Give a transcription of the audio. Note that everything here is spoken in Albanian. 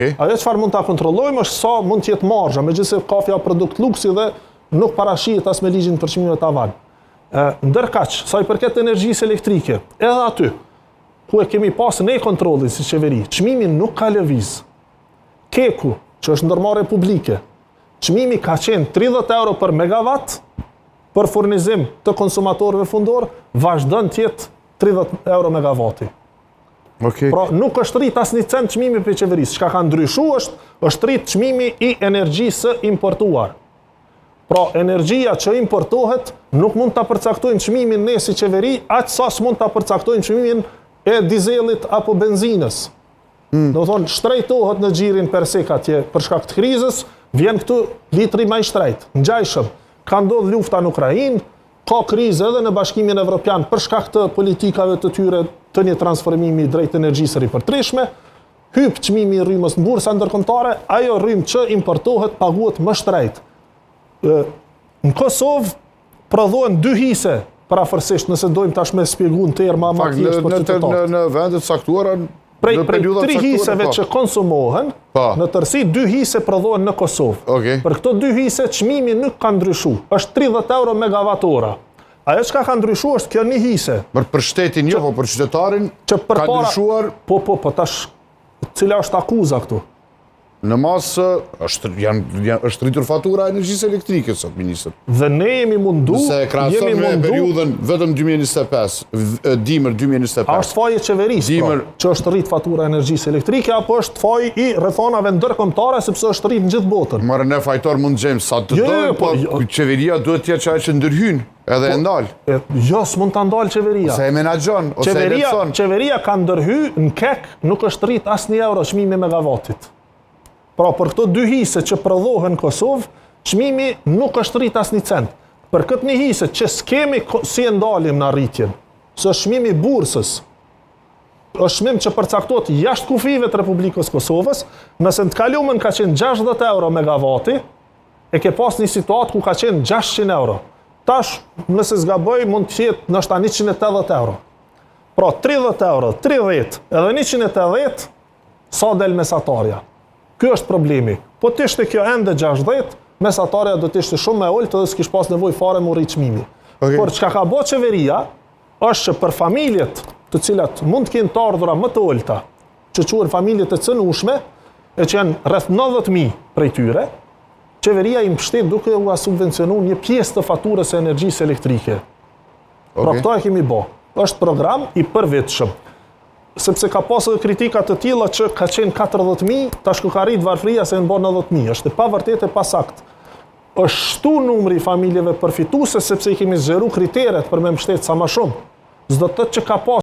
Ajo çfarë mund ta kontrollojmë është sa mund të jetë marzha, megjithëse kafja produkt luksi dhe nuk parashihet as me ligjin e përçimeve tavan. Ndërkaq, sa i përket energjisë elektrike, edhe aty ku e kemi pas ne kontrollin si qeveri, çmimi nuk ka lëviz. Keku, që është ndërmarrje publike, çmimi ka qenë 30 euro për megawatt për furnizim të konsumatorëve fundor, vazhdon të jetë 30 euro megawati. Pra nuk është rrit asnjë cent çmimi për qeverisë. Çka ka ndryshuar është rrit çmimi i energjisë importuar. Pra energjia që importohet nuk mund ta përcaktojmë çmimin ne si qeveri, aq sa s'mund ta përcaktojmë çmimin e dizelit apo benzinës. Do thonë shtrejtohet në xhirin per sek atje për shkak të krizës, vjen këtu litri më i shtrejt, ngjajshëm. Ka ndodhur lufta në Ukrainë, ka krizë edhe në Bashkimin Evropian për shkak të politikave të tyre të një transformimi drejt energjisë së ripërtreshme, hyp çmimi i rrymës në bursa ndërkombëtare, ajo rrymë që importohet paguhet më shtrejt. Në Kosovë prodhohen 2 hise parafërsisht, nëse dojmë tash me shpjegu në terma më të thjeshtë për qytetarët. Në vendet saktuara Prej 3 hiseve që konsumohen, në tërësi 2 hise prodhohen në Kosovë. Për këto 2 hise çmimi nuk ka ndryshuar, është 30 euro megawatt-ora. Ajo çka ka ndryshuar është kjo 1 hise. Për shtetin jo, po për qytetarin ka ndryshuar. Po tash cila është akuza këtu? Në masë është rritur fatura energjisë elektrike, sot ministër. Dhe ne jemi mundu, se krahason me periudhën vetëm 2025, dimër 2025. A është faji i qeverisë që është rrit fatura energjisë elektrike, apo është faji i rrethonave ndërkombëtare sepse është rrit në gjithë botën? Marrë ne fajtor mund gjejmë sa të dojmë, po qeveria duhet të jetë çaj që ndërhyn edhe e ndal. Jo, s'mund ta ndal qeveria. Ose e menaxhon, ose e lepson. Qeveria ka ndërhy në kek, nuk është rrit asnjë euro çmimi megavatit. Pra, për këto 2 hise që prodhohen në Kosovë, çmimi nuk është rrit asnjë cent. Për këtë 1 hise që s'kemi si e ndalim në arritjen, se është çmimi i bursës, është çmim që përcaktohet jashtë kufive të Republikës Kosovës, nëse në të kaluamën ka qenë 60 euro megavati, e ke pas një situatë ku ka qenë 600 euro. Tash, nëse zgaboj, mund të jetë ndoshta 180 euro. Pra, 30 euro, 30 edhe 180, sa del mesatarja? Ky është problemi. Po të ishte kjo ende 60, mesatarja do të ishte shumë më e ulët dhe s'kish pas nevojë fare me rrit çmimi. Por çka ka bërë qeveria është që për familjet të cilat mund të kenë të ardhura më të ulta, që quhen familje të cënueshme, e që janë rreth 90.000 prej tyre, qeveria i mbështet duke u subvencionuar një pjesë të faturës së energjisë elektrike. Pra këto e kemi bë. Është program i përvetshëm. Sepse ka pasur kritika të tilla që ka qenë 40.000, tash ku ka rrit varfëria se në bën 90.000, është e pavërtetë e pasakt. Është shtu numri i familjeve përfituese sepse i kemi zgjeruar kriteret për me mbështet sa më shumë. S'do të thotë që ka pasur